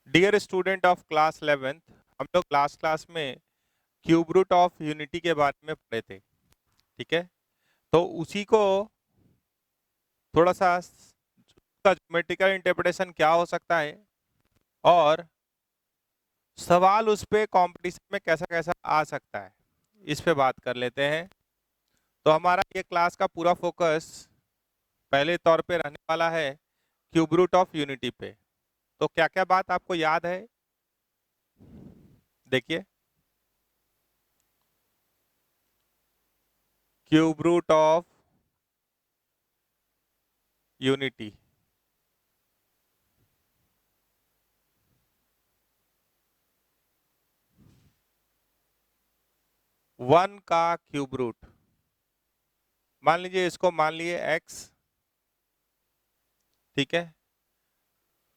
Dear student of class 11th, हम लोग last class में क्यूब रूट ऑफ यूनिटी के बारे में पढ़े थे। ठीक है, तो उसी को थोड़ा सा उसका ज्योमेट्रिकल इंटरप्रिटेशन क्या हो सकता है और सवाल उस पे कंपटीशन में कैसा कैसा आ सकता है, इस पे बात कर लेते हैं। तो हमारा ये क्लास का पूरा फोकस पहले तौर पे रहने वाला है क्यूब रूट ऑफ यूनिटी पे। तो क्या क्या बात आपको याद है, देखिए। Cube root of unity, one का क्यूब रूट, मान लीजिए इसको मान लिए x। ठीक है,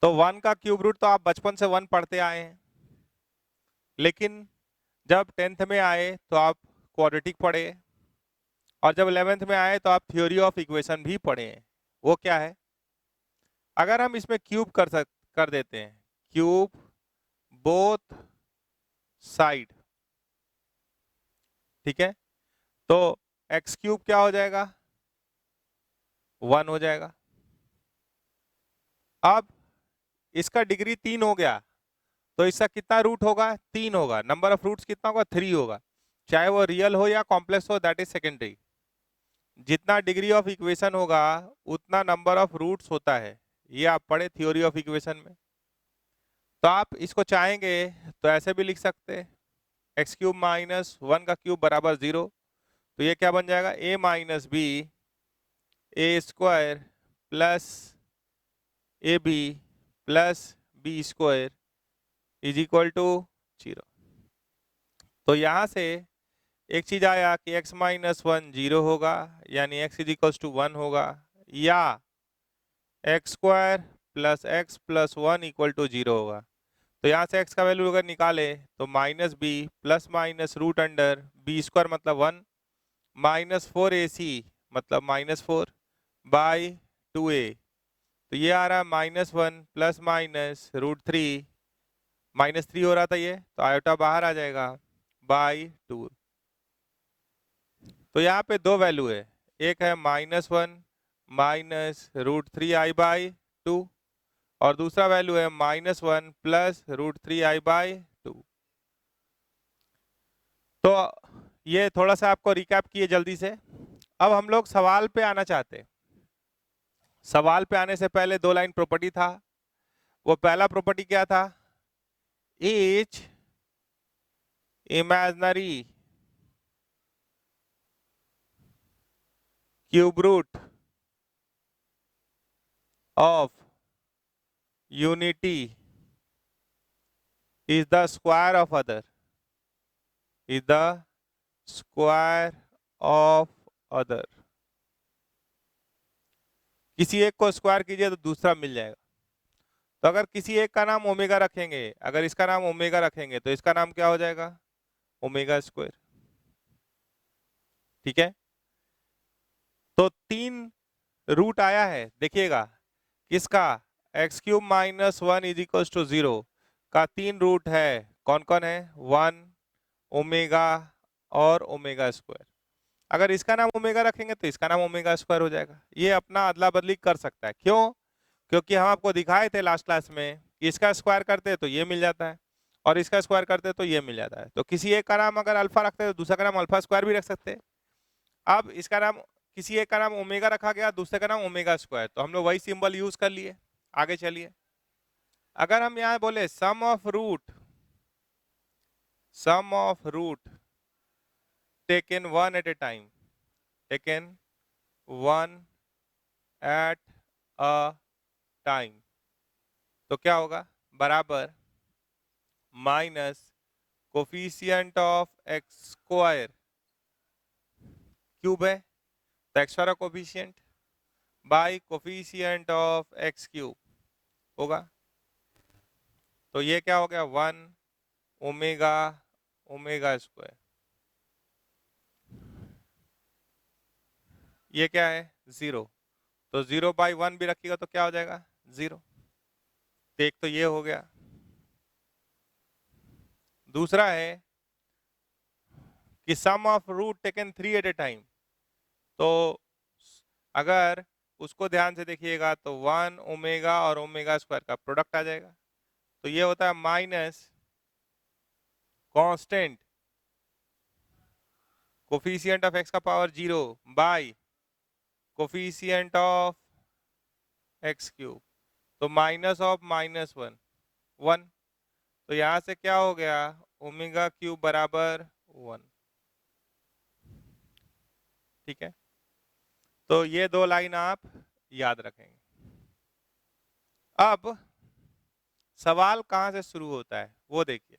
तो वन का क्यूब रूट तो आप बचपन से वन पढ़ते आए हैं, लेकिन जब 10th में आए तो आप क्वाड्रेटिक पढ़े और जब 11th में आए तो आप थ्योरी ऑफ इक्वेशन भी पढ़े हैं। वो क्या है, अगर हम इसमें क्यूब कर देते हैं, क्यूब बोथ साइड, ठीक है, तो x क्यूब क्या हो जाएगा, 1 हो जाएगा। अब इसका डिग्री 3 हो गया तो इसका कितना रूट होगा, 3 होगा। नंबर ऑफ रूट्स कितना होगा, 3 होगा। चाहे वो रियल हो या कॉम्प्लेक्स हो, दैट इज सेकेंडरी। जितना डिग्री ऑफ इक्वेशन होगा उतना नंबर ऑफ रूट्स होता है, ये आप पढ़े थ्योरी ऑफ इक्वेशन में। तो आप इसको चाहेंगे तो ऐसे भी लिख सकते हैं, एक्स क्यूब माइनस 1 का क्यूब बराबर 0। तो ये क्या बन जाएगा, a minus b a square plus a b plus b square is equal to 0। तो यहाँ से एक चीज आया कि x माइनस 1 0 होगा, यानी x इज इक्वल टू 1 होगा, या x square plus 1 equal to 0 होगा। तो यहाँ से x का वैल्यू अगर निकाले तो minus b plus minus root under b square मतलब 1 माइनस 4ac मतलब -4 बाई 2a। तो ये आ रहा है -1 प्लस माइनस रूट 3 -3 हो रहा था ये, तो आयोटा बाहर आ जाएगा बाई 2। तो यहाँ पे दो वैल्यू है, एक है -1 माइनस रूट 3i/2 और दूसरा वैल्यू है -1 प्लस रूट 3i/2। तो ये थोड़ा सा आपको रिकैप किए जल्दी से। अब हम लोग सवाल पे आना चाहते हैं। सवाल पे आने से पहले दो लाइन प्रॉपर्टी था। वो पहला प्रॉपर्टी क्या था, each imaginary cube root of unity is the square of other, is the square of other। किसी एक को स्क्वायर कीजिए तो दूसरा मिल जाएगा। तो अगर किसी एक का नाम ओमेगा रखेंगे, अगर इसका नाम ओमेगा रखेंगे तो इसका नाम क्या हो जाएगा, ओमेगा स्क्वायर। ठीक है, तो 3 रूट आया है, देखिएगा किसका, x cube minus 1 is equal to 0 का 3 रूट है। कौन कौन है, 1 ओमेगा और ओमेगा स्क्वायर। अगर इसका नाम ओमेगा रखेंगे तो इसका नाम ओमेगा स्क्वायर हो जाएगा। ये अपना अदला बदली कर सकता है, क्यों, क्योंकि हम आपको दिखाए थे लास्ट क्लास में कि इसका स्क्वायर करते तो ये मिल जाता है और इसका स्क्वायर करते तो ये मिल जाता है। तो किसी एक का नाम अगर अल्फा रखते हैं तो दूसरा का नाम अल्फा स्क्वायर भी रख सकते हैं। अब इसका नाम, किसी एक का नाम ओमेगा रखा गया, दूसरे का नाम ओमेगा स्क्वायर, तो हम लोग वही सिंबल यूज कर लिए। आगे चलिए, अगर हम यहाँ बोले sum of root taken one at a time, taken one at a time, तो क्या होगा, बराबर minus coefficient of X square, cube है तो एक्स वाला coefficient, by coefficient of X cube होगा। तो ये क्या हो गया, 1 ओमेगा ओमेगा स्क्वायर। ये क्या है, 0, तो 0/1 भी रखिएगा तो क्या हो जाएगा, 0। तो एक तो ये हो गया। दूसरा है कि sum of root taken 3 at a time. तो अगर उसको ध्यान से देखिएगा तो 1 ओमेगा और ओमेगा स्क्वायर का प्रोडक्ट आ जाएगा। तो ये होता है minus constant coefficient of x का power 0 bye coefficient of x cube. तो माइनस ऑफ -1 तो यहां से क्या हो गया, ओमेगा क्यूब बराबर 1। ठीक है, तो ये दो लाइन आप याद रखेंगे। अब सवाल कहां से शुरू होता है वो देखिए।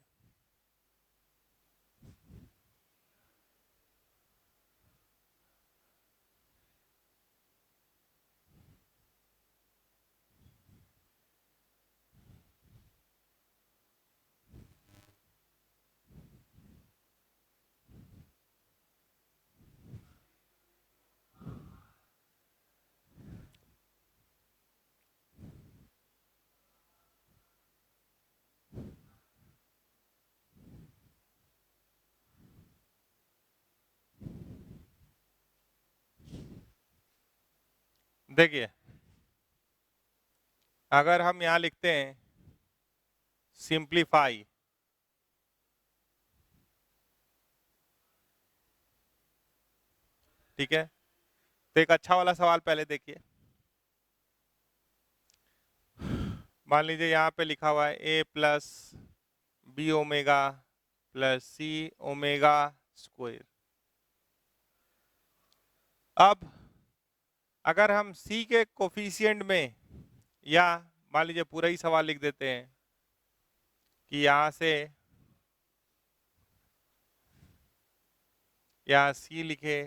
देखिए, अगर हम यहां लिखते हैं सिंप्लीफाई, ठीक है, तो एक अच्छा वाला सवाल पहले देखिए। मान लीजिए यहाँ पे लिखा हुआ है a plus B omega plus C omega square. अब अगर हम c के कोफिशिएंट में, या मान लीजिए पूरा ही सवाल लिख देते हैं कि यहां से यहाँ c लिखे,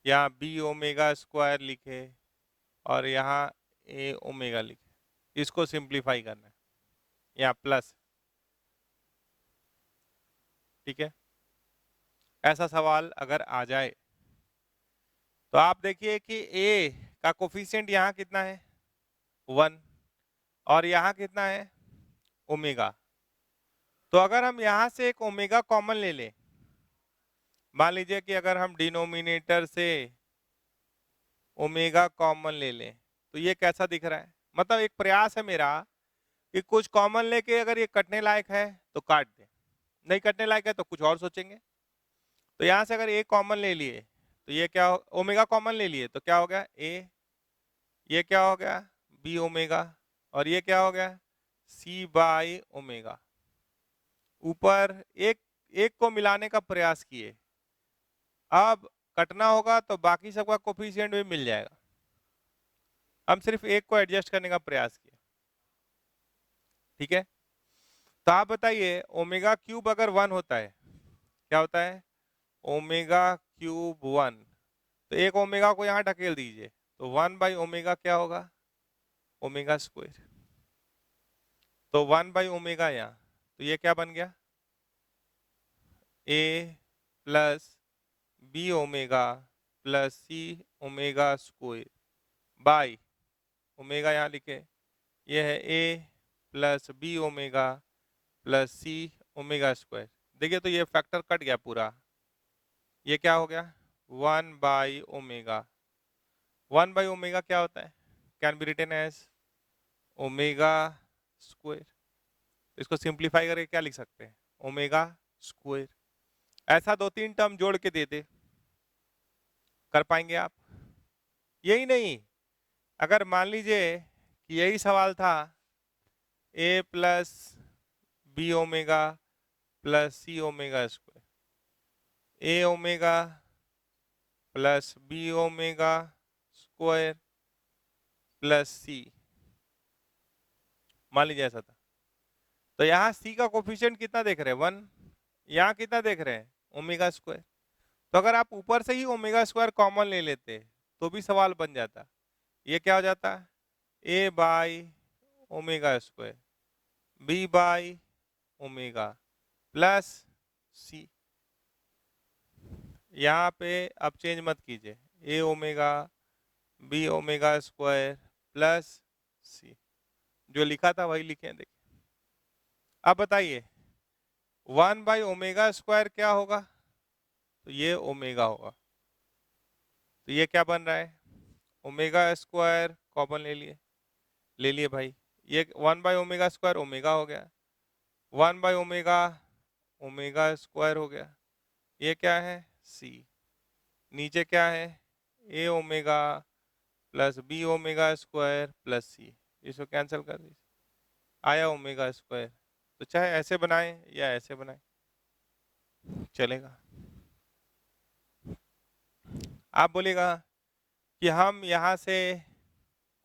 यहाँ बी ओमेगा स्क्वायर लिखे और यहाँ ए ओमेगा लिखे। इसको सिंप्लीफाई करना है, यहाँ प्लस। ठीक है, ऐसा सवाल अगर आ जाए तो आप देखिए कि ए का कोफिशिएंट यहाँ कितना है 1 और यहाँ कितना है ओमेगा। तो अगर हम यहाँ से एक ओमेगा कॉमन ले लें, मान लीजिए कि अगर हम डिनोमिनेटर से ओमेगा कॉमन ले लें तो ये कैसा दिख रहा है, मतलब एक प्रयास है मेरा कि कुछ कॉमन लेके अगर ये कटने लायक है तो काट दें, नहीं कटने लायक है तो कुछ और सोचेंगे। तो यहाँ से अगर ए कॉमन ले लिए तो ये क्या हो, ओमेगा कॉमन ले लिए तो क्या हो गया ए, ये क्या हो गया बी ओमेगा और ये क्या हो गया सी बाई ओमेगा। ऊपर एक एक को मिलाने का प्रयास किए, अब कटना होगा तो बाकी सबका कोफिशिएंट भी मिल जाएगा। हम सिर्फ एक को एडजस्ट करने का प्रयास किए। ठीक है, तो आप बताइए ओमेगा क्यूब अगर 1 होता है, क्या होता है ओमेगा क्यूब 1, तो एक ओमेगा को यहाँ ढकेल दीजिए तो 1 बाई ओमेगा क्या होगा ओमेगा स्क्वायर। तो 1 बाई ओमेगा यहाँ, तो ये क्या बन गया A plus B omega plus C omega square by omega यहाँ लिखे, ये है A plus B omega plus C omega square. देखिए तो ये फैक्टर कट गया पूरा, ये क्या हो गया 1 बाई ओमेगा। 1 बाई ओमेगा क्या होता है, can be written as omega square. इसको सिंप्लीफाई करके क्या लिख सकते हैं ओमेगा स्क्वायर। ऐसा 2-3 टर्म जोड़ के दे दे, कर पाएंगे आप? यही नहीं, अगर मान लीजिए कि यही सवाल था A plus B omega plus C omega square, A omega plus B omega square plus C, मान लीजिए ऐसा था, तो यहाँ सी का कोफिशिएंट कितना देख रहे हैं 1, यहाँ कितना देख रहे हैं ओमेगा स्क्वायर। तो अगर आप ऊपर से ही ओमेगा स्क्वायर कॉमन ले लेते तो भी सवाल बन जाता, ये क्या हो जाता A by omega square B by omega plus C. यहाँ पे अब चेंज मत कीजिए, A omega B omega square plus C, जो लिखा था वही लिखे हैं देखिए। अब बताइए 1/ओमेगा² क्या होगा? तो ये ओमेगा होगा। तो ये क्या बन रहा है? ओमेगा² कॉमन ले लिए भाई। ये 1/ओमेगा² ओमेगा हो गया, 1/ओमेगा ओमेगा² हो गया। ये क्या है? सी। नीचे क्या है? ए ओमेगा प्लस बी ओमेगा² प्लस सी। इसको कैंसिल कर दीजिए, आया ओमेगा²। तो चाहे ऐसे बनाए या ऐसे बनाए चलेगा। आप बोलेगा कि हम यहाँ से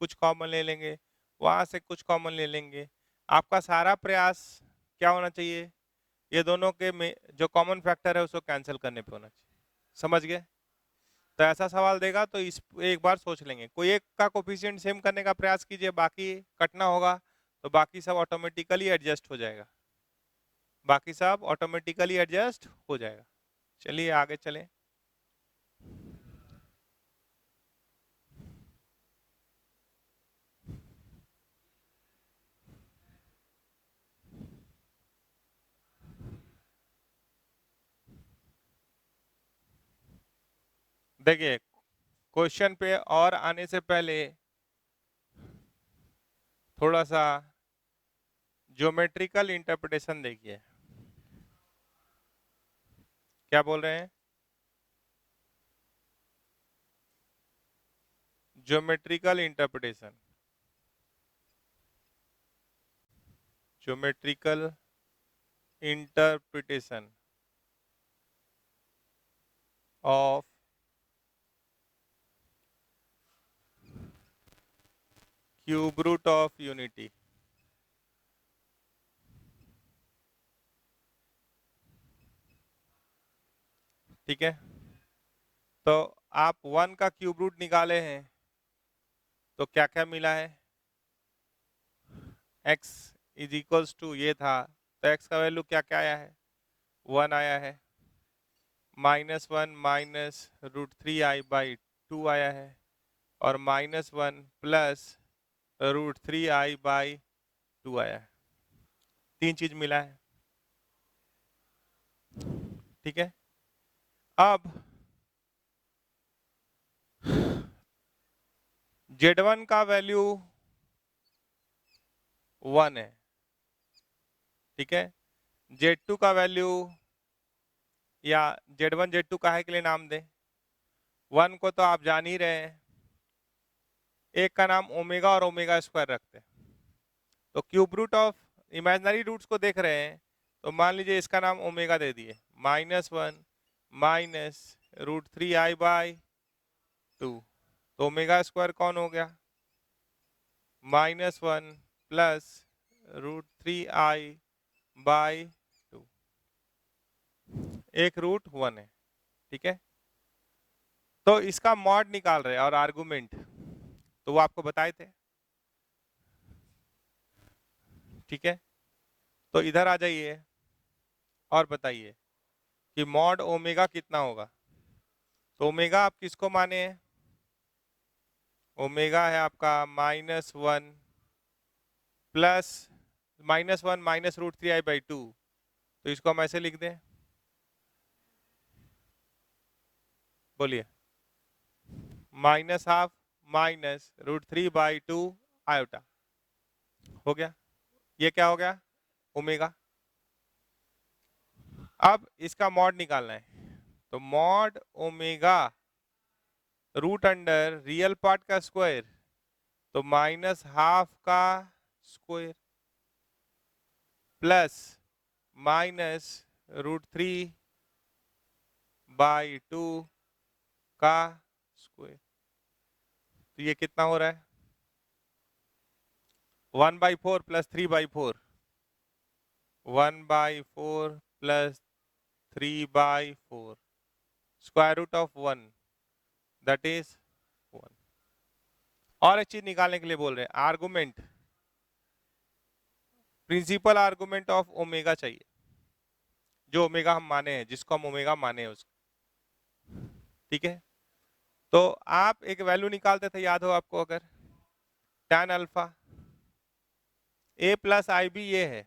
कुछ कॉमन ले लेंगे, वहाँ से कुछ कॉमन ले लेंगे। आपका सारा प्रयास क्या होना चाहिए? ये दोनों के में जो कॉमन फैक्टर है उसको कैंसिल करने पे होना चाहिए। समझ गए? तो ऐसा सवाल देगा तो इस एक बार सोच लेंगे। कोई एक का कोफिशिएंट सेम करने का प्रयास कीजिए, बाकी कटना होगा तो बाकी सब ऑटोमेटिकली एडजस्ट हो जाएगा, बाकी सब ऑटोमेटिकली एडजस्ट हो जाएगा। चलिए आगे चलें। देखिए क्वेश्चन पे और आने से पहले थोड़ा सा ज्योमेट्रिकल इंटरप्रिटेशन देखिए। क्या बोल रहे हैं? Geometrical interpretation, geometrical interpretation of cube root of unity. ठीक है, तो आप 1 का क्यूब रूट निकाले हैं तो क्या क्या मिला है? x इज इक्वल्स टू ये था, तो x का वैल्यू क्या क्या आया है? 1 आया है। -1 माइनस √3i/2 आया है, और -1 प्लस √3i/2 आया है। 3 चीज मिला है। ठीक है, अब Z1 का वैल्यू 1 है। ठीक है, Z2 का वैल्यू, या Z1 Z2 काहे के लिए नाम दें? 1 को तो आप जान ही रहे हैं, एक का नाम ओमेगा और ओमेगा² रखते हैं। तो cube root of imaginary roots को देख रहे हैं, तो मान लीजिए इसका नाम ओमेगा दे दिए, -1 माइनस √3i/2, तो ओमेगा² कौन हो गया? -1 प्लस √3i/2, एक √1 है। ठीक है, तो इसका मॉड निकाल रहे हैं और आर्गुमेंट तो वो आपको बताए थे। ठीक है, तो इधर आ जाइए और बताइए कि मॉड ओमेगा कितना होगा। तो ओमेगा आप किसको माने हैं? ओमेगा है आपका -1 प्लस -1 माइनस √3i/2, तो इसको हम ऐसे लिख दें, बोलिए, -12 माइनस √3/2 आयोटा। हो गया, ये क्या हो गया? ओमेगा। अब इसका मॉड निकालना है, तो mod omega root under real part का स्क्वायर, तो -12 का स्क्वायर प्लस -√3/2 का स्क्वायर। तो ये कितना हो रहा है? 1/4 plus 3/4, 1/4 plus 3/4, square root of 1, that is 1। और एक चीज निकालने के लिए बोल रहे हैं, argument, principal argument of omega चाहिए, जो ओमेगा हम माने हैं, जिसको हम ओमेगा माने हैं उसको। ठीक है, तो आप एक वैल्यू निकालते थे, याद हो आपको, अगर tan alpha a plus IB ये है,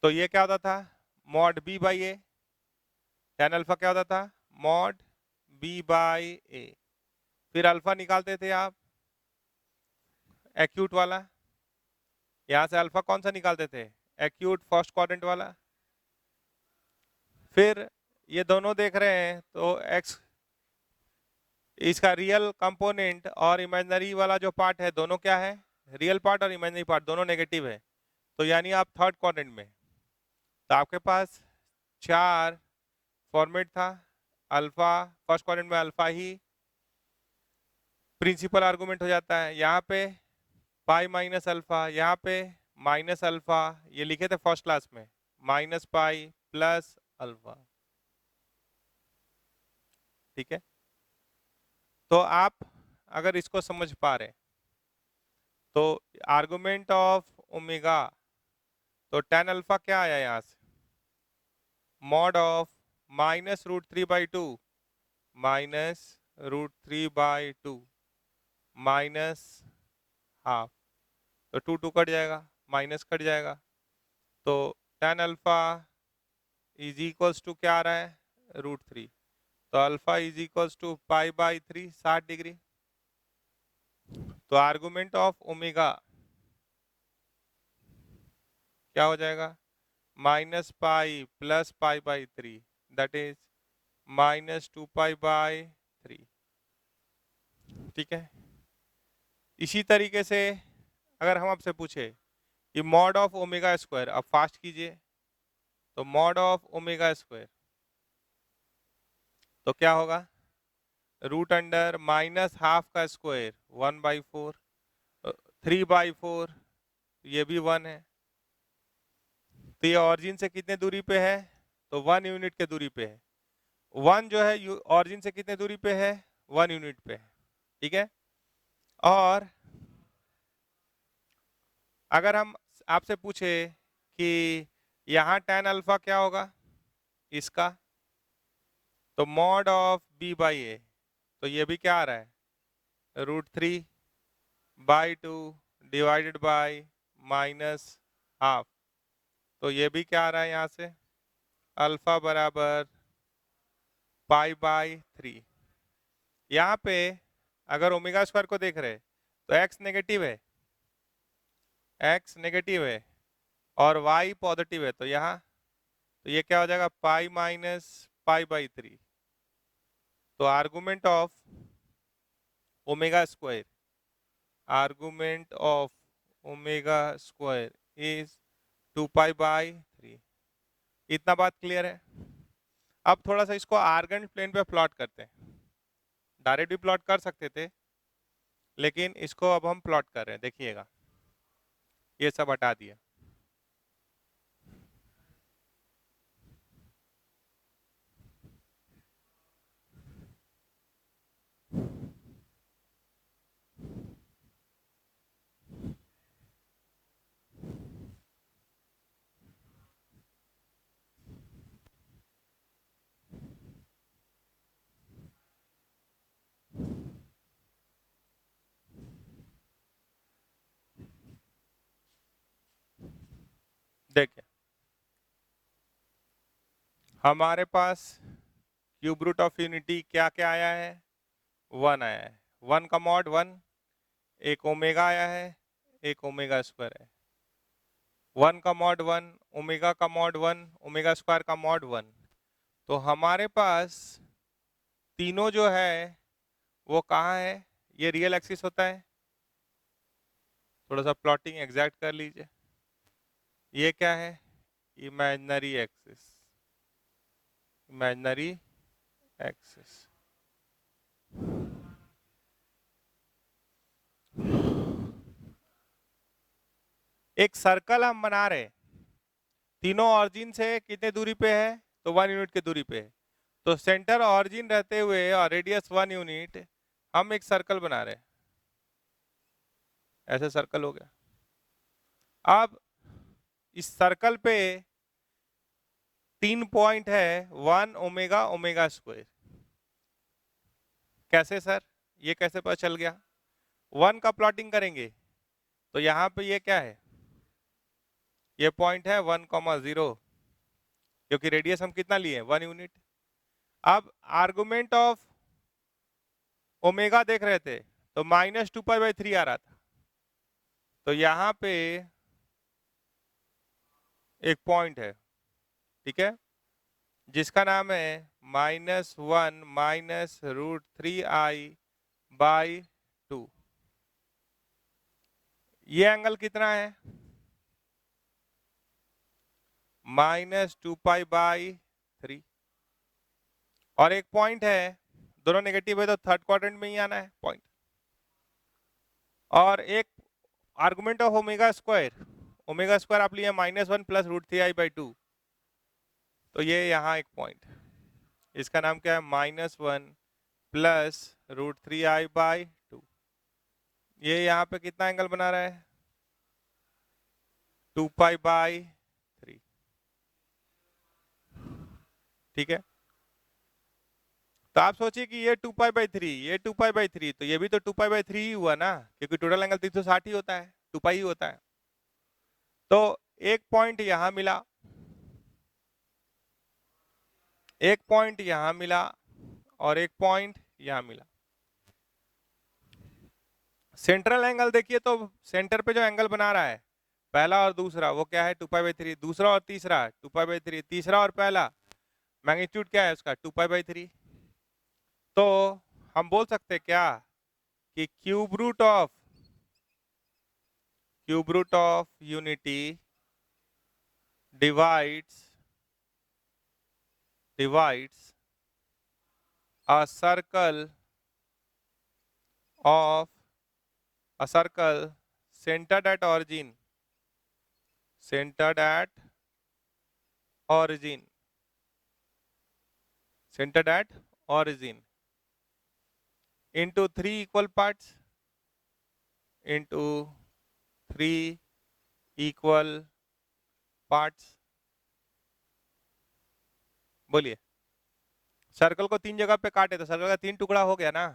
तो ये क्या होता था, mod b by a. tan alpha क्या होता था, मॉड बी बाई ए। फिर अल्फा निकालते थे आप एक्यूट वाला, यहां से अल्फा कौन सा निकालते थे, एक्यूट फर्स्ट क्वाड्रेंट वाला। फिर ये दोनों देख रहे हैं तो एक्स, इसका रियल कंपोनेंट और इमेजिनरी वाला जो पार्ट है दोनों क्या है, रियल पार्ट और इमेजिनरी पार्ट दोनों नेगेटिव है। तो यानी आप थर्ड क्वाड्रेंट में, तो आपके पास 4 फॉर्मेट था। अल्फा फर्स्ट क्वाड्रेंट में अल्फा ही प्रिंसिपल आर्गुमेंट हो जाता है, यहाँ पे पाई माइनस अल्फा, यहाँ पे माइनस अल्फा, ये लिखे थे फर्स्ट क्लास में, माइनस पाई प्लस अल्फा। ठीक है, तो आप अगर इसको समझ पा रहे तो आर्गुमेंट ऑफ ओमेगा, तो tan अल्फा क्या आया यहाँ से, मॉड ऑफ -√3/2 -√3/2 माइनस हाफ, तो 2 2 कट जाएगा, माइनस कट जाएगा, तो tan alpha is equals to क्या आ रहा है, √3। तो अल्फा इज इक्वल्स टू पाई/3 60 डिग्री। तो आर्गुमेंट ऑफ ओमेगा क्या हो जाएगा, माइनस पाई प्लस पाई/3 दैट इज -2 पाई/3। ठीक है, इसी तरीके से अगर हम आपसे पूछे कि मॉड ऑफ ओमेगा स्क्वायर, अब फास्ट कीजिए, तो मॉड ऑफ ओमेगा स्क्वायर तो क्या होगा, रूट अंडर माइनस हाफ का स्क्वायर 1/4, 3/4, ये भी 1 है। तो ये ऑरिजिन से कितने दूरी पे है, तो 1 यूनिट के दूरी पे है। 1 जो है ऑरिजिन से कितने दूरी पे है, 1 यूनिट पे है। ठीक है, और अगर हम आपसे पूछे कि यहाँ tan अल्फा क्या होगा इसका, तो मॉड ऑफ b/a, तो ये भी क्या आ रहा है, √3/2 डिवाइडेड बाय माइनस हाफ, तो ये भी क्या आ रहा है यहाँ से, अल्फा बराबर पाई/3। यहाँ पे अगर ओमेगा स्क्वायर को देख रहे तो x नेगेटिव है, x नेगेटिव है और y पॉजिटिव है, तो यहाँ तो ये क्या हो जाएगा, पाई माइनस पाई/3। तो argument of omega square, argument of omega square is 2 पाई/3। इतना बात क्लियर है। अब थोड़ा सा इसको आर्गन प्लेन पे प्लॉट करते हैं, डायरेक्ट भी प्लॉट कर सकते थे लेकिन इसको अब हम प्लॉट कर रहे हैं। देखिएगा, ये सब हटा दिया, देखिए हमारे पास क्यूब रूट ऑफ यूनिटी क्या क्या आया है, 1 आया है, 1 का मॉड 1, एक ओमेगा आया है, एक ओमेगा स्क्वायर है, 1 का मॉड 1, ओमेगा का मॉड 1, ओमेगा स्क्वायर का मॉड 1। तो हमारे पास तीनों जो है वो कहाँ है, ये रियल एक्सिस होता है, थोड़ा सा प्लॉटिंग एग्जैक्ट कर लीजिए, ये क्या है, इमेजिनरी एक्सिस, इमेजिनरी एक्सिस। एक सर्कल हम बना रहे, तीनों ऑरिजिन से कितने दूरी पे है, तो 1 यूनिट की दूरी पे है। तो सेंटर ऑरिजिन रहते हुए और रेडियस 1 यूनिट, हम एक सर्कल बना रहे, ऐसे सर्कल हो गया। अब इस सर्कल पे 3 पॉइंट है, 1 ओमेगा ओमेगा स्क्वायर। कैसे सर, ये कैसे पता चल गया, 1 का प्लॉटिंग करेंगे तो यहाँ पे ये क्या है, ये पॉइंट है 1,0 क्योंकि रेडियस हम कितना लिए 1 यूनिट। अब आर्गुमेंट ऑफ ओमेगा देख रहे थे तो -2π/3 आ रहा था, तो यहां पे एक पॉइंट है, ठीक है, जिसका नाम है -1 - √3i/2। ये एंगल कितना है -2π/3, और एक पॉइंट है, दोनों नेगेटिव है तो थर्ड क्वाड्रेंट में ही आना है पॉइंट, और एक आर्गुमेंट ऑफ ओमेगा स्क्वायर आप लिए -1 + √3i/2, तो ये यहाँ एक पॉइंट, इसका नाम क्या है -1 + √3i/2। ये यहाँ पे कितना एंगल बना रहा है 2π/3, ठीक है। तो आप सोचिए कि ये 2π/3, ये 2π/3, तो ये भी तो 2π/3 ही हुआ ना, क्योंकि टोटल एंगल 360 ही होता है, 2π ही होता है। तो एक पॉइंट यहां मिला, एक पॉइंट यहां मिला, और एक पॉइंट यहां मिला। सेंट्रल एंगल देखिए, तो सेंटर पे जो एंगल बना रहा है पहला और दूसरा, वो क्या है 2π/3, दूसरा और तीसरा 2π/3, तीसरा और पहला मैग्नीट्यूड क्या है उसका 2π/3। तो हम बोल सकते क्या कि cube root of unity divides a circle centered at origin into three equal parts, बोलिए, सर्कल को 3 जगह पे काटे तो सर्कल का 3 टुकड़ा हो गया ना,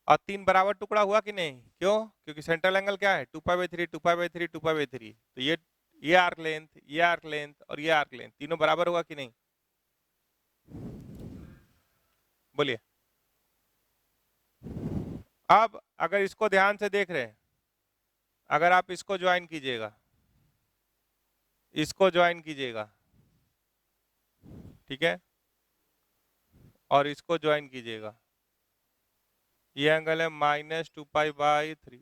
और 3 बराबर टुकड़ा हुआ कि नहीं, क्यों, क्योंकि सेंट्रल एंगल क्या है 2π/3 2π/3 2π/3, तो ये आर्क लेंथ, ये आर्क लेंथ और ये आर्क लेंथ तीनों बराबर हुआ कि नहीं, बोलिए। अब अगर इसको ध्यान से देख रहे हैं, अगर आप इसको ज्वाइन कीजिएगा, इसको ज्वाइन कीजिएगा, ठीक है, और इसको ज्वाइन कीजिएगा, ये एंगल है -2π/3,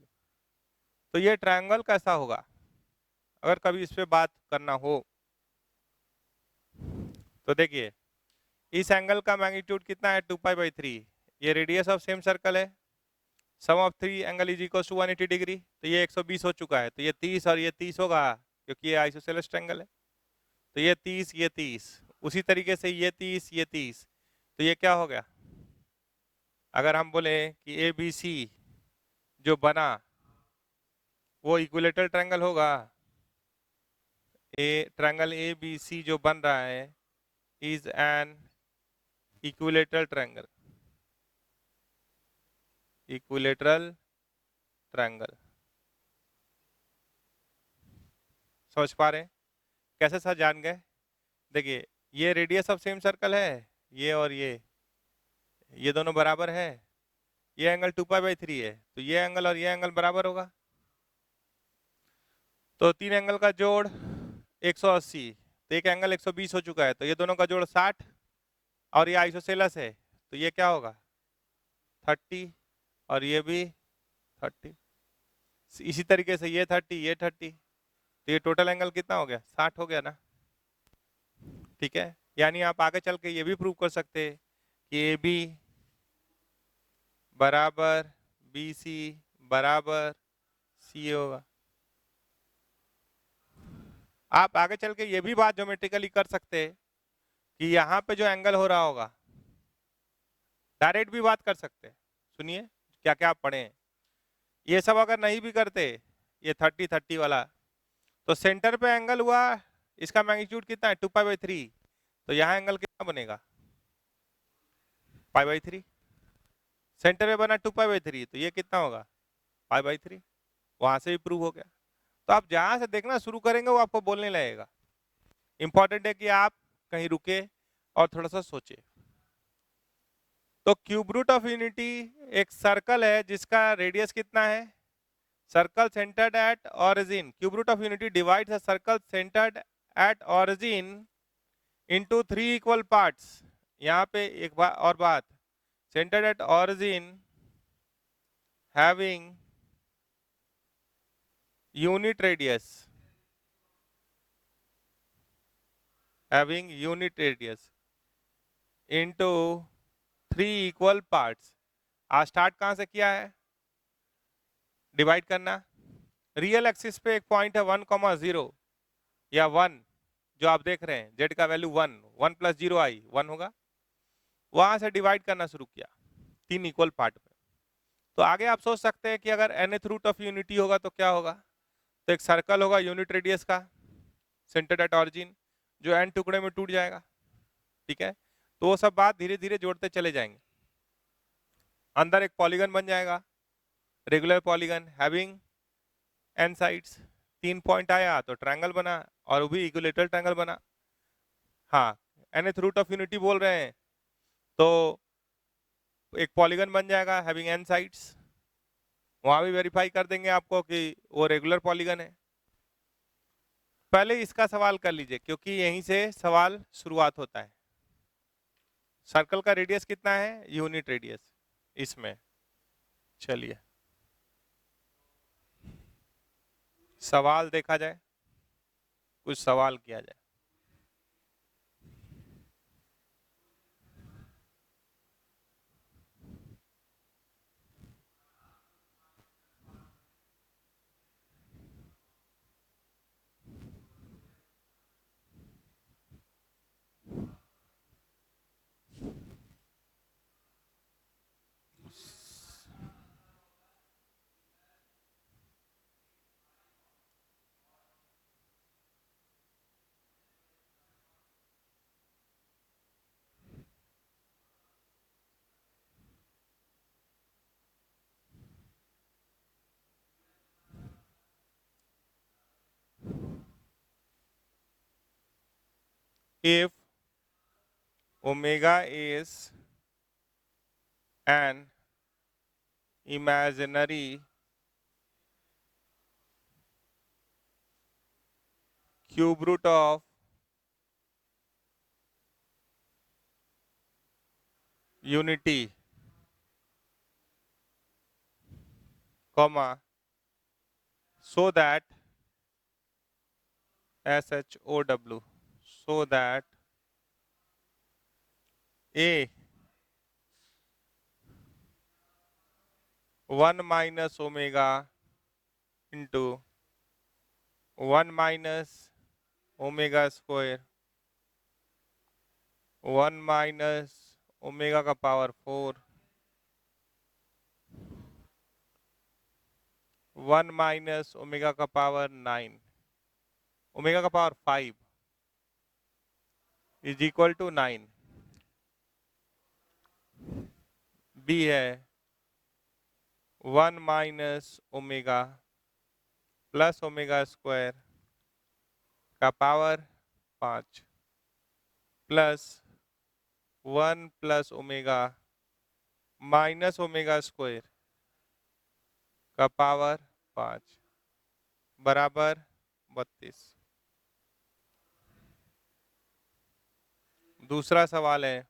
तो ये ट्रायंगल कैसा होगा, अगर कभी इस पे बात करना हो तो देखिए, इस एंगल का मैग्नीट्यूड कितना है 2π/3, ये रेडियस ऑफ सेम सर्कल है, sum of 3 angle is equal to 180 degree, तो ये 120 हो चुका है, तो ये 30 और ये 30 होगा, क्योंकि ये आइसोसेलेस ट्रायंगल है, तो ये 30 ये 30, उसी तरीके से ये 30 ये 30, तो ये क्या हो गया, अगर हम बोले कि ABC जो बना वो इक्विलेटरल ट्रायंगल होगा, ट्रायंगल ABC जो बन रहा है इज एन इक्विलेटरल ट्रायंगल, समझ पा रहे हैं कैसे सर, जान गए। देखिए, ये रेडियस ऑफ सेम सर्कल है, ये और ये दोनों बराबर है, ये एंगल 2π/3 है, तो ये एंगल और ये एंगल बराबर होगा, तो तीन एंगल का जोड़ 180, तो एक एंगल 120 हो चुका है, तो ये दोनों का जोड़ 60, और ये आइसोसेलस है, तो ये क्या होगा 30, और ये भी 30, इसी तरीके से ये 30 ये 30, तो ये टोटल एंगल कितना हो गया 60 हो गया ना, ठीक है। यानी आप आगे चल के ये भी प्रूव कर सकते हैं कि AB बराबर BC बराबर CA होगा। आप आगे चल के ये भी बात ज्योमेट्रिकली कर सकते हैं कि यहाँ पे जो एंगल हो रहा होगा, डायरेक्ट भी बात कर सकते हैं, सुनिए क्या क्या आप पढ़े हैं, ये सब अगर नहीं भी करते, ये 30 30 वाला, तो सेंटर पे एंगल हुआ, इसका मैग्नीट्यूड कितना है 2π/3, तो यहाँ एंगल कितना बनेगा π/3, सेंटर पे बना 2π/3, तो ये कितना होगा π/3, वहां से भी प्रूव हो गया। तो आप जहां से देखना शुरू करेंगे वो आपको बोलने लगेगा। इंपॉर्टेंट है कि आप कहीं रुके और थोड़ा सा सोचे। तो क्यूब रूट ऑफ यूनिटी एक सर्कल है जिसका रेडियस कितना है, circle centred at origin. Cube root of unity divides a circle centred at origin into 3 equal parts. यहाँ पे एक और बात, centred at origin having unit radius, into 3 equal parts. आज स्टार्ट कहां से किया है, डिवाइड करना। रियल एक्सिस पे एक पॉइंट है 1,0 या 1, जो आप देख रहे हैं जेड का वैल्यू 1, 1 प्लस 0 आई 1 होगा। वहां से डिवाइड करना शुरू किया 3 इक्वल पार्ट में। तो आगे आप सोच सकते हैं कि अगर nth रूट ऑफ यूनिटी होगा तो क्या होगा। तो एक सर्कल होगा यूनिट रेडियस का, सेंटर्ड एट ऑरिजिन, जो n टुकड़े में टूट जाएगा। ठीक है, तो वो सब बात धीरे धीरे जोड़ते चले जाएंगे। अंदर एक पॉलीगन बन जाएगा, regular polygon having n sides. 3 point आया तो ट्रायंगल बना, और वो भी इक्विलेटरल ट्रायंगल बना। हाँ, nth रूट ऑफ यूनिटी बोल रहे हैं तो एक पॉलीगन बन जाएगा हैविंग n साइड्स। वहां भी वेरीफाई कर देंगे आपको कि वो रेगुलर पॉलीगन है। पहले इसका सवाल कर लीजिए क्योंकि यहीं से सवाल शुरुआत होता है। सर्कल का रेडियस कितना है, यूनिट रेडियस इसमें। चलिए सवाल देखा जाए, कुछ सवाल किया जाए। If omega is an imaginary cube root of unity, comma, so that SHOW, so that A 1 minus omega into 1 minus omega square 1 minus omega का पावर 4 1 माइनस ओमेगा का पावर 9 ओमेगा का power 5 is equal to 9। B है 1 minus omega plus omega square का power 5 plus 1 plus omega minus omega square का power 5 बराबर 32। दूसरा सवाल है,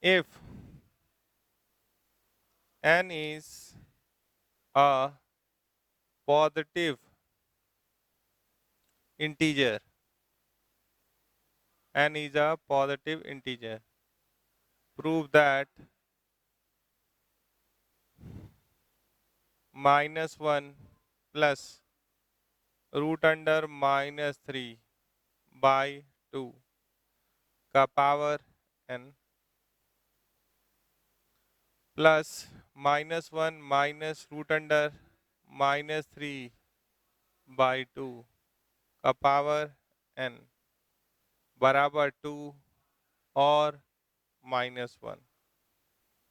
if n is a positive integer, n is a positive integer, prove that -1 plus root under -3 by 2 का power n plus -1 minus root under -3 by 2 का power n बराबर 2 और -1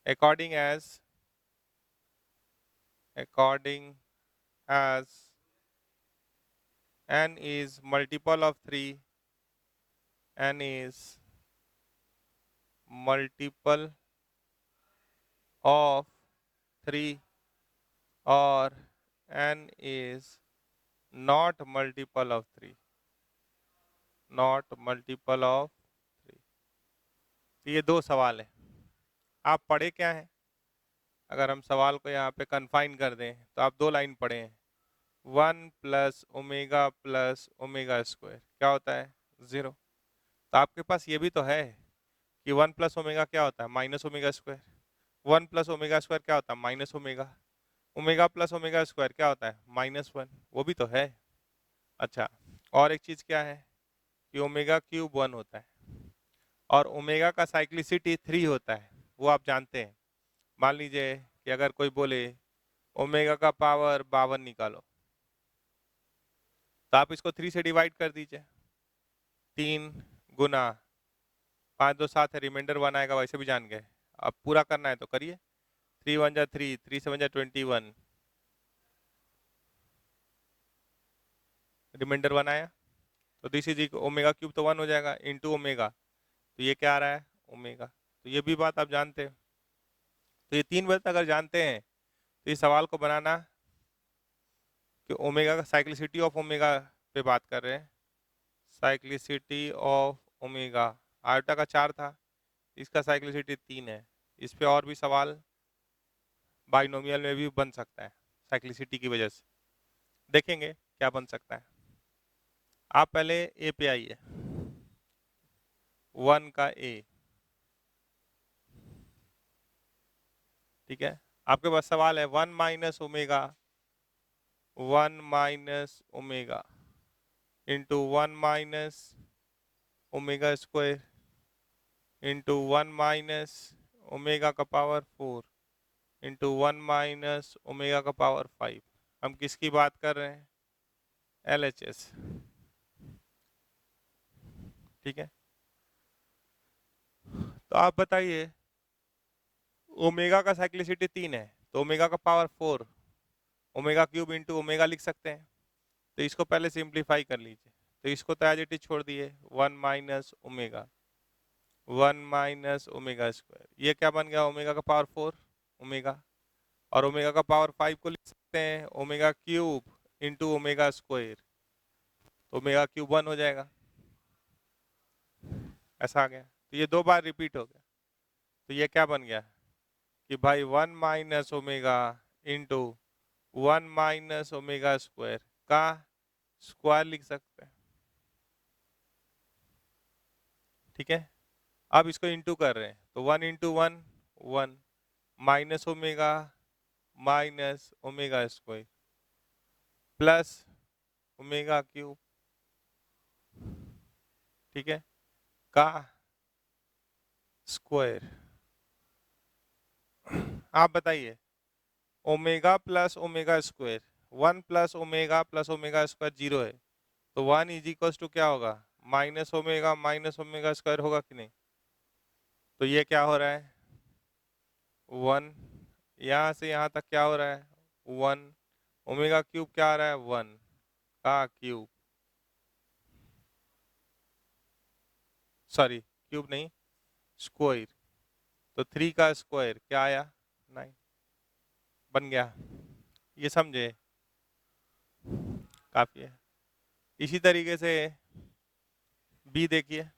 according as n is multiple of 3, n is multiple of 3 or n is not multiple of 3, not multiple of 3। तो ये दो सवाल है। आप पढ़े क्या है? अगर हम सवाल को यहाँ पे कन्फाइन कर दें तो आप दो लाइन पढ़े हैं, 1 प्लस ओमेगा स्क्वायर क्या होता है? 0। तो आपके पास ये भी तो है कि 1 प्लस ओमेगा क्या होता है? Minus omega square. 1 plus omega square क्या होता है? Minus omega. Omega plus omega square क्या होता है? -1। वो भी तो है। अच्छा, और एक चीज़ क्या है कि ओमेगा क्यूब 1 होता है और ओमेगा का साइक्लिसिटी 3 होता है, वो आप जानते हैं। मान लीजिए कि अगर कोई बोले ओमेगा का पावर 52 निकालो, तो आप इसको 3 से डिवाइड कर दीजिए। 3 गुना 5 2 7 है, रिमाइंडर 1 आएगा, वैसे भी जान गए। अब पूरा करना है तो करिए। 3 1 जा 3, 3 7 जा 21, रिमाइंडर 1 आया, तो दिस इज ओमेगा क्यूब तो 1 हो जाएगा इंटू ओमेगा, तो ये क्या आ रहा है? ओमेगा। तो ये भी बात आप जानते हैं। तो ये 3 बात अगर जानते हैं तो इस सवाल को बनाना कि ओमेगा का साइक्लिसिटी ऑफ ओमेगा पे बात कर रहे हैं। साइक्लिसिटी ऑफ ओमेगा आयोटा का 4 था, इसका साइक्लिसिटी 3 है। इस पे और भी सवाल बाइनोमियल में भी बन सकता है साइक्लिसिटी की वजह से। देखेंगे क्या बन सकता है। आप पहले ए पे आइए, 1 का ए, ठीक है। आपके पास सवाल है 1 minus omega, 1 minus omega into 1 minus omega square into 1 minus omega का पावर 4 इंटू 1 माइनस ओमेगा का पावर 5। हम किसकी बात कर रहे हैं? LHS, ठीक है। तो आप बताइए, ओमेगा का साइक्लिसिटी 3 है तो ओमेगा का power 4, omega cube into omega लिख सकते हैं। तो इसको पहले सिंप्लीफाई कर लीजिए, तो इसको तो एज इट इज छोड़ दिए, 1 minus omega, 1 minus omega square, ये क्या बन गया? ओमेगा का पावर 4 ओमेगा, और ओमेगा का पावर 5 को लिख सकते हैं omega cube into omega square, तो ओमेगा क्यूब 1 हो जाएगा। ऐसा आ गया, तो ये दो बार रिपीट हो गया। तो ये क्या बन गया कि भाई 1 minus omega into 1 minus omega square का स्क्वायर लिख सकते हैं, ठीक है। अब इसको इंटू कर रहे हैं तो 1 into 1 1 minus omega square plus omega cube, ठीक है, का स्क्वायर। आप बताइए, omega plus omega square, 1 plus omega square 0 है, तो 1 इज इक्वल टू क्या होगा? माइनस ओमेगा स्क्वायर होगा कि नहीं? तो ये क्या हो रहा है? 1, यहाँ से यहाँ तक क्या हो रहा है? 1, ओमेगा क्यूब क्या आ रहा है? 1 का क्यूब, सॉरी क्यूब नहीं, स्क्वायर, तो 3 का स्क्वायर क्या आया? 9 बन गया। ये समझे? काफी है। इसी तरीके से बी देखिए,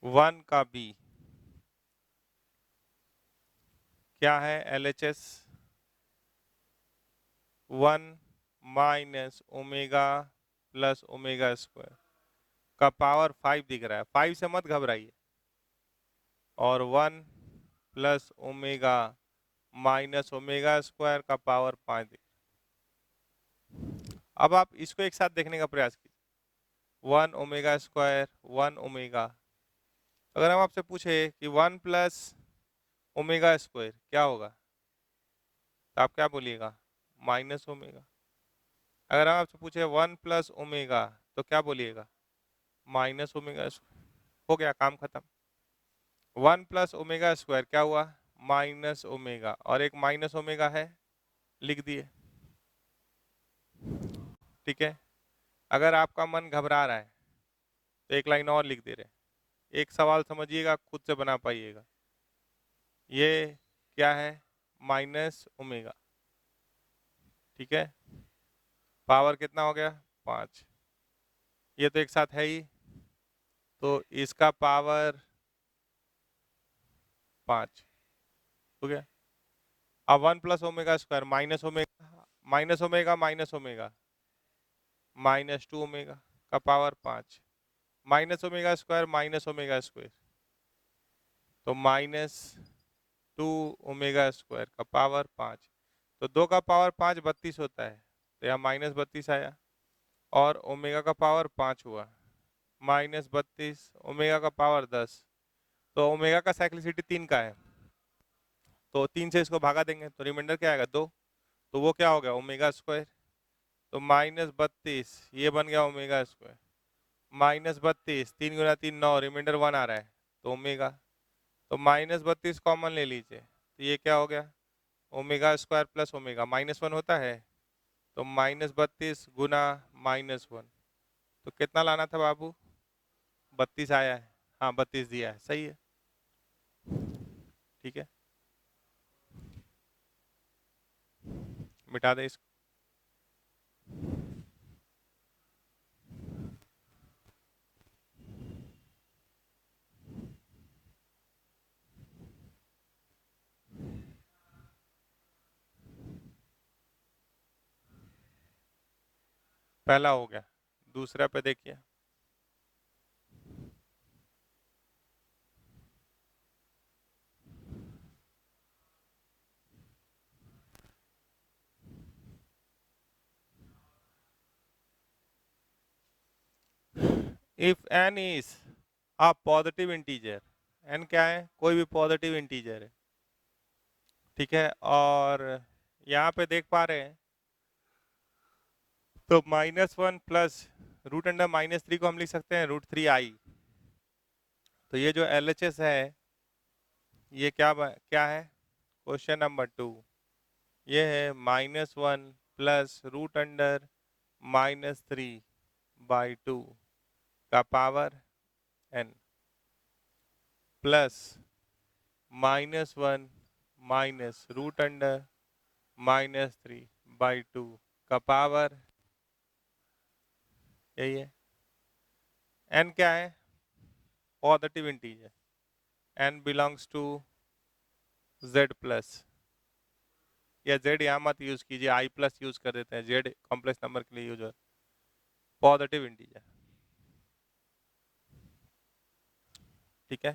वन का बी क्या है? LHS 1 minus omega plus omega square का पावर 5 दिख रहा है, 5 से मत घबराइए, और 1 plus omega minus omega square का पावर 5 दिख रहा है। अब आप इसको एक साथ देखने का प्रयास कीजिए, 1 ओमेगा स्क्वायर 1 ओमेगा। अगर हम आपसे पूछे कि 1 प्लस ओमेगा स्क्वायर क्या होगा, तो आप क्या बोलिएगा, माइनस ओमेगा। अगर आपसे पूछे 1 प्लस ओमेगा तो क्या बोलिएगा, माइनस ओमेगा। हो गया, काम खत्म। 1 प्लस ओमेगा स्क्वायर क्या हुआ, माइनस ओमेगा, और एक माइनस ओमेगा है, लिख दिए। ठीक है, अगर आपका मन घबरा रहा है तो एक लाइन और लिख दे रहे। एक सवाल समझिएगा, खुद से बना पाइएगा। ये क्या है, माइनस ओमेगा। ठीक है, पावर कितना हो गया, 5। ये तो एक साथ है ही, तो इसका पावर 5 हो गया। अब 1 plus omega square minus omega, minus omega minus omega, minus 2 omega का पावर 5, माइनस ओमेगा स्क्वायर, तो माइनस 2 ओमेगा स्क्वायर का पावर 5। तो 2 का पावर 5 32 होता है, तो यहाँ माइनस 32 आया, और ओमेगा का पावर 5 हुआ, माइनस 32, ओमेगा का पावर 10। तो ओमेगा का साइक्लिसिटी 3 का है, तो 3 से इसको भागा देंगे तो रिमाइंडर क्या आएगा, 2। तो वो क्या हो गया, ओमेगा स्क्वायर। तो माइनस 32 ये बन गया ओमेगा स्क्वायर, माइनस 32, 3 गुना 3 9, रिमाइंडर 1 आ रहा है, तो ओमेगा। तो माइनस 32 कॉमन ले लीजिए, तो ये क्या हो गया, omega square plus omega, minus 1 होता है, तो माइनस 32 गुना माइनस 1। तो कितना लाना था बाबू, 32 आया है, हाँ 32 दिया है, सही है। ठीक है, मिटा दे इसको। पहला हो गया, दूसरा पे देखिए। If n is a positive integer, n क्या है, कोई भी पॉजिटिव इंटीजर है। ठीक है, और यहाँ पे देख पा रहे हैं, तो -1 प्लस रूट अंडर -3 को हम लिख सकते हैं √3i। तो ये जो LHS है, ये क्या है, क्वेश्चन नंबर 2, ये है -1 प्लस रूट अंडर -3/2 का power n, plus -1 minus root under -3/2 का पावर, यही है। n क्या है, positive integer, n belongs to z plus, या z यहाँ मत यूज कीजिए, i प्लस यूज कर देते हैं, z कॉम्प्लेक्स नंबर के लिए यूज हो, पॉजिटिव इंटीजर। ठीक है,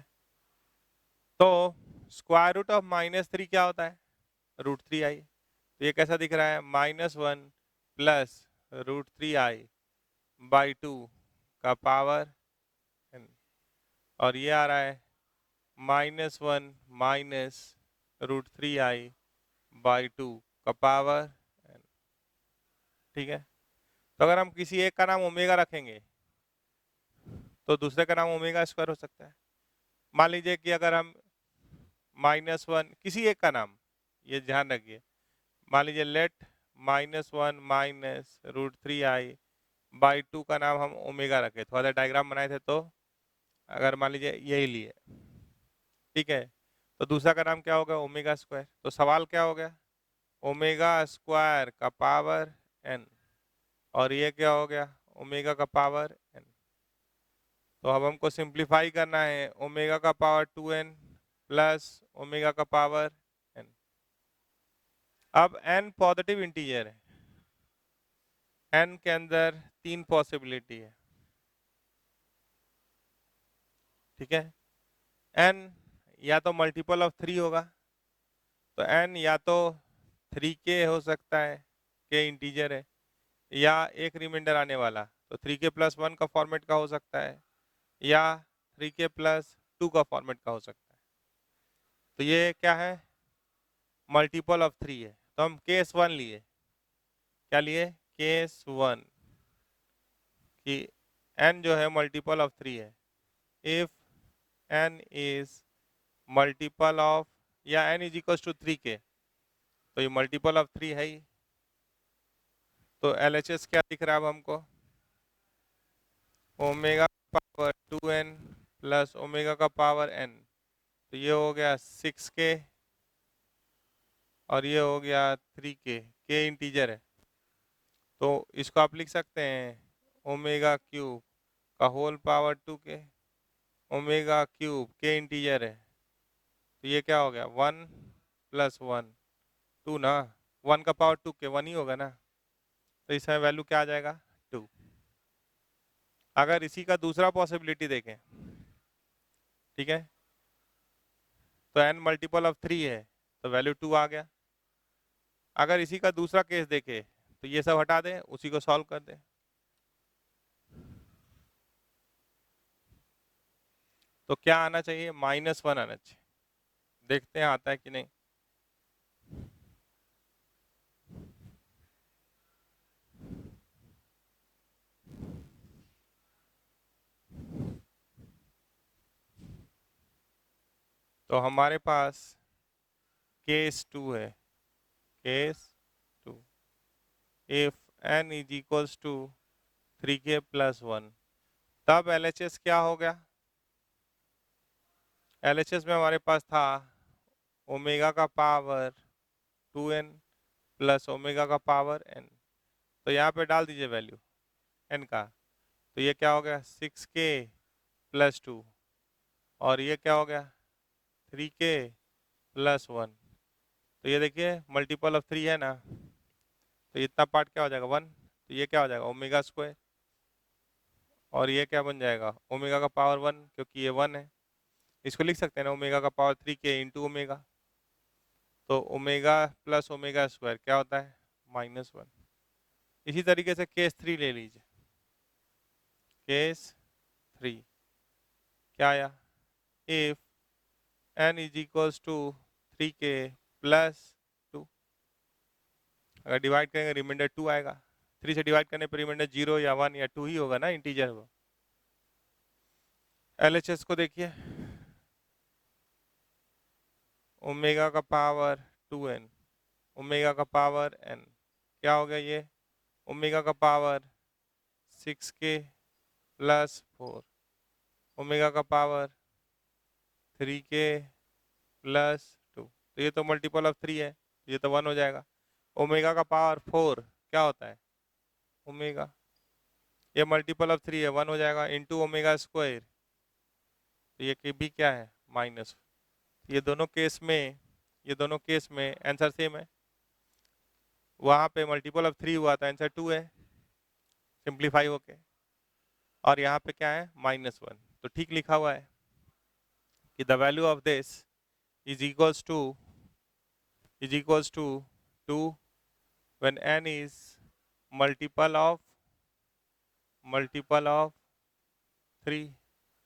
तो स्क्वायर रूट ऑफ -3 क्या होता है, √3i। तो ये कैसा दिख रहा है, -1 प्लस √3i/2 का पावर n, और ये आ रहा है -1 माइनस √3i/2 का पावर n। ठीक है, तो अगर हम किसी एक का नाम ओमेगा रखेंगे तो दूसरे का नाम ओमेगा स्क्वायर हो सकता है। मान लीजिए कि अगर हम -1 किसी एक का नाम, ये ध्यान रखिए, मान लीजिए लेट -1 माइनस √3i/2 का नाम हम ओमेगा रखे, थोड़ा सा डायग्राम बनाए थे, तो अगर मान लीजिए यही लिए, ठीक है, तो दूसरा का नाम क्या होगा, ओमेगा स्क्वायर। तो सवाल क्या हो गया, ओमेगा स्क्वायर का पावर n, और ये क्या हो गया, ओमेगा का पावर n। तो अब हमको सिंप्लीफाई करना है, ओमेगा का पावर 2n प्लस ओमेगा का पावर n। अब n पॉजिटिव इंटीजर है, n के अंदर 3 पॉसिबिलिटी है। ठीक है, n या तो मल्टीपल ऑफ 3 होगा, तो n या तो 3k हो सकता है, k इंटीजर है, या एक रिमाइंडर आने वाला, तो 3k + 1 का फॉर्मेट का हो सकता है, या 3k + 2 का फॉर्मेट का हो सकता है। तो ये क्या है, मल्टीपल ऑफ 3 है, तो हम केस 1 लिए, क्या लिए, केस 1 कि n जो है मल्टीपल ऑफ 3 है। If n is multiple of, या n इज इक्वल टू 3 के, तो ये मल्टीपल ऑफ 3 है ही। तो LHS क्या दिख रहा है अब हमको, omega power 2n plus omega का पावर n, तो ये हो गया 6k और ये हो गया 3k, k इंटीजर है तो इसको आप लिख सकते हैं ओमेगा क्यूब का whole power 2k, omega cube k integer है तो ये क्या हो गया 1 प्लस 1 2 ना, 1 का पावर 2k 1 ही होगा ना, तो इसमें वैल्यू क्या आ जाएगा 2। अगर इसी का दूसरा पॉसिबिलिटी देखें, ठीक है, तो n मल्टीपल ऑफ 3 है तो वैल्यू 2 आ गया। अगर इसी का दूसरा केस देखें तो ये सब हटा दें, उसी को सॉल्व कर दें, तो क्या आना चाहिए, -1 आना चाहिए। देखते हैं आता है कि नहीं। तो हमारे पास केस 2 है, case 2, if n is equals to 3k plus 1, तब LHS क्या हो गया, LHS में हमारे पास था ओमेगा का पावर 2n प्लस ओमेगा का पावर n, तो यहाँ पे डाल दीजिए वैल्यू n का, तो ये क्या हो गया 6k प्लस 2 और ये क्या हो गया 3k प्लस 1, तो ये देखिए मल्टीपल ऑफ 3 है ना, तो इतना पार्ट क्या हो जाएगा 1, तो ये क्या हो जाएगा ओमेगा स्क्वायर, और ये क्या बन जाएगा ओमेगा का पावर 1 क्योंकि ये 1 है, इसको लिख सकते हैं ना ओमेगा का पावर 3k इंटू ओमेगा, तो ओमेगा प्लस ओमेगा स्क्वायर क्या होता है -1। इसी तरीके से केस 3 ले लीजिए, केस 3 क्या आया, if n is equals to 3k plus 2, अगर डिवाइड करेंगे रिमाइंडर 2 आएगा, 3 से डिवाइड करने पर रिमाइंडर 0 या 1 या 2 ही होगा ना, इंटीजर वो। LHS को देखिए, ओमेगा का पावर 2n, ओमेगा का पावर n, क्या हो गया ये ओमेगा का पावर 6k प्लस 4, ओमेगा का पावर 3k प्लस 2, तो ये तो मल्टीपल ऑफ 3 है, ये तो 1 हो जाएगा। ओमेगा का पावर 4 क्या होता है ओमेगा, ये मल्टीपल ऑफ 3 है 1 हो जाएगा इंटू ओमेगा स्क्वायर, तो ये भी क्या है माइनस। ये दोनों केस में, ये दोनों केस में आंसर सेम है, वहाँ पे मल्टीपल ऑफ 3 हुआ था आंसर 2 है सिंप्लीफाई होके, और यहाँ पे क्या है -1, तो ठीक लिखा हुआ है कि the value of this is equals to 2 when n is multiple of 3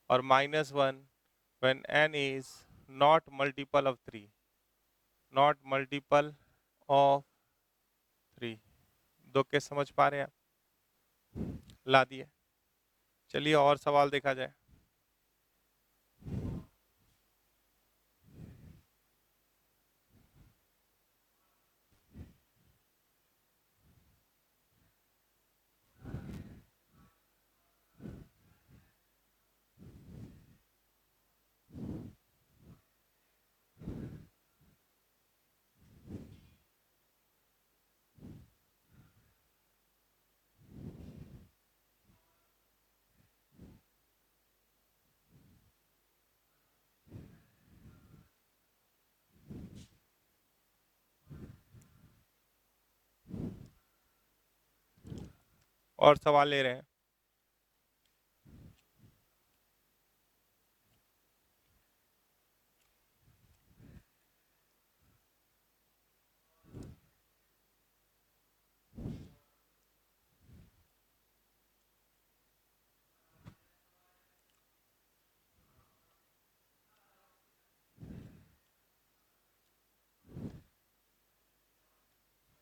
और -1 when n is not multiple of 3, not multiple of 3। दो केस समझ पा रहे हैं आप, ला दिए। चलिए और सवाल देखा जाए। और सवाल ले रहे हैं।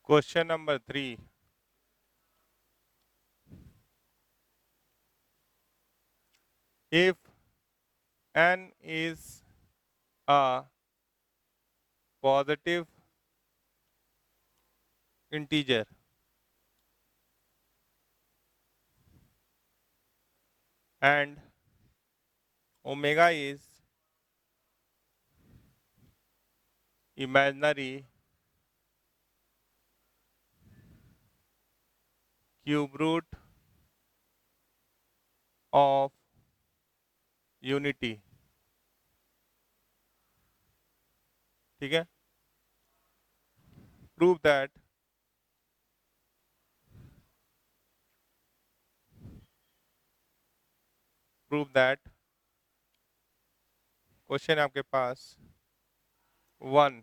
Question number 3, if n is a positive integer and omega is imaginary cube root of unity, ठीक है, prove that क्वेश्चन है आपके पास 1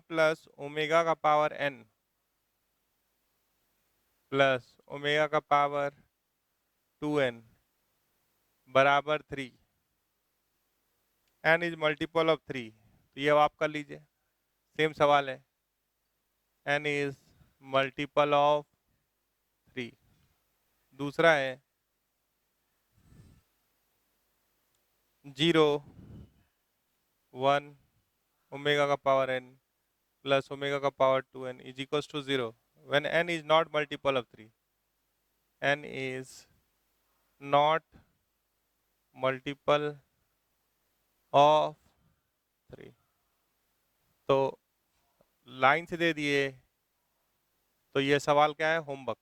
प्लस ओमेगा का पावर n प्लस ओमेगा का पावर 2n बराबर 3, n इज मल्टीपल ऑफ 3, तो ये अब आप कर लीजिए, सेम सवाल है, n इज मल्टीपल ऑफ 3। दूसरा है 0 1 ओमेगा का पावर n प्लस ओमेगा का power 2n is equals to 0 when n is not multiple of 3, n is not multiple of 3। तो लाइन से दे दिए, तो ये सवाल क्या है, होमवर्क,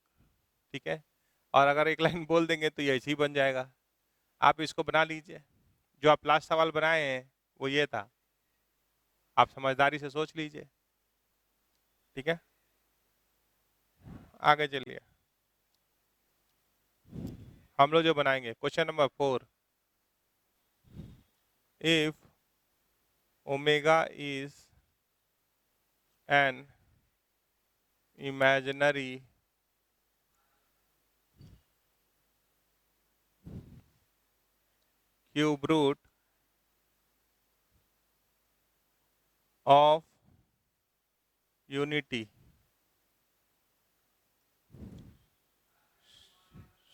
ठीक है, और अगर एक लाइन बोल देंगे तो ये ऐसे ही बन जाएगा। आप इसको बना लीजिए, जो आप लास्ट सवाल बनाए हैं वो ये था, आप समझदारी से सोच लीजिए, ठीक है, आगे चलिए। हम लोग जो बनाएंगे question number 4, if omega is an imaginary cube root of unity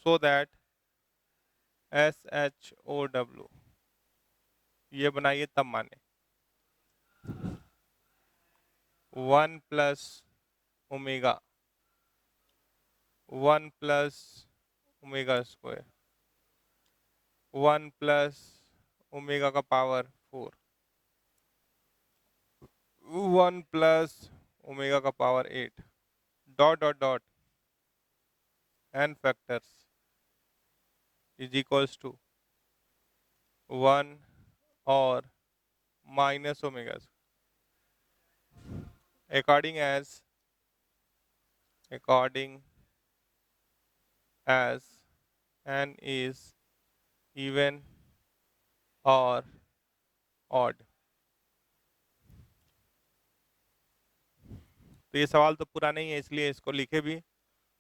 so that SHOW, ये बनाइए तब माने 1 plus omega 1 plus omega square 1 plus omega का पावर 4 1 प्लस ओमेगा का power 8 dot dot dot n factors is equals to 1 और minus omega according as n is even or odd। तो ये सवाल तो पूरा नहीं है, इसलिए इसको लिखे भी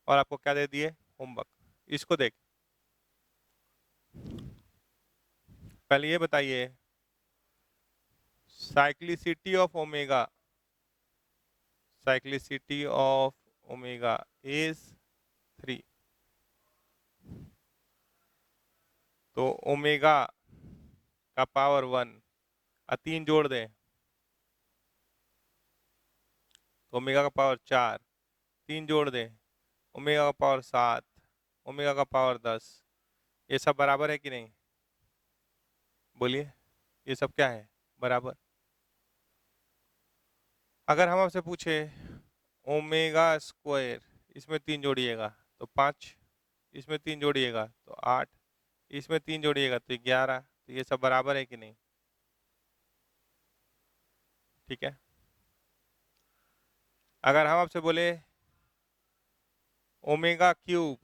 और आपको क्या दे दिए, होमवर्क। इसको देख, पहले ये बताइए साइक्लिसिटी ऑफ ओमेगा इज 3, तो ओमेगा का पावर 1 और 3 जोड़ दें तो ओमेगा का पावर 4, 3 जोड़ दें ओमेगा का पावर 7, ओमेगा का पावर 10, ये सब बराबर है कि नहीं, बोलिए, ये सब क्या है, बराबर। अगर हम आपसे पूछे ओमेगा स्क्वायर, इसमें 3 जोड़िएगा तो 5, इसमें 3 जोड़िएगा तो 8, इसमें 3 जोड़िएगा तो 11, तो ये सब बराबर है कि नहीं, ठीक है। अगर हम आपसे बोले ओमेगा क्यूब,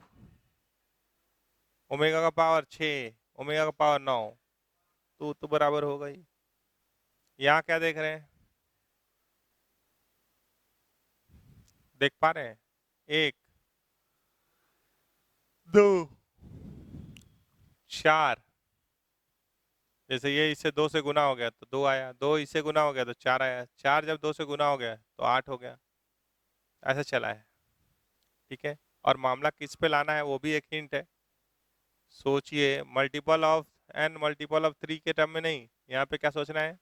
ओमेगा का पावर 6, ओमेगा का पावर 9, तो बराबर होगा ही। यहाँ क्या देख रहे हैं, देख पा रहे हैं, 1 2 4 जैसे ये इससे 2 से गुना हो गया तो 2 आया, 2 इससे गुना हो गया तो 4 आया, 4 जब 2 से गुना हो गया तो 8 हो गया। ऐसा चला है, ठीक है। और मामला किस पे लाना है वो भी एक हिंट है। सोचिए, multiple of n multiple of 3 के टर्म में नहीं, यहाँ पे क्या सोचना है,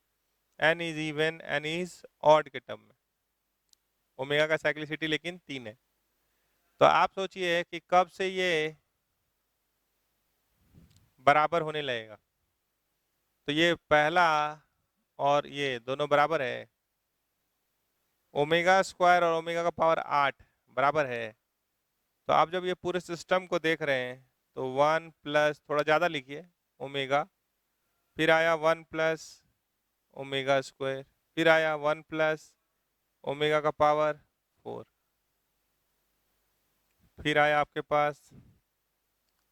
n is even, n is odd के टर्म में। ओमेगा का साइक्लिसिटी लेकिन 3 है। तो आप सोचिए कि कब से ये बराबर होने लगेगा। तो ये पहला और ये दोनों बराबर है, ओमेगा स्क्वायर और ओमेगा का पावर 8 बराबर है। तो आप जब ये पूरे सिस्टम को देख रहे हैं तो 1 प्लस थोड़ा ज़्यादा लिखिए ओमेगा, फिर आया 1 प्लस ओमेगा स्क्वायर, फिर आया 1 प्लस ओमेगा का पावर 4, फिर आया आपके पास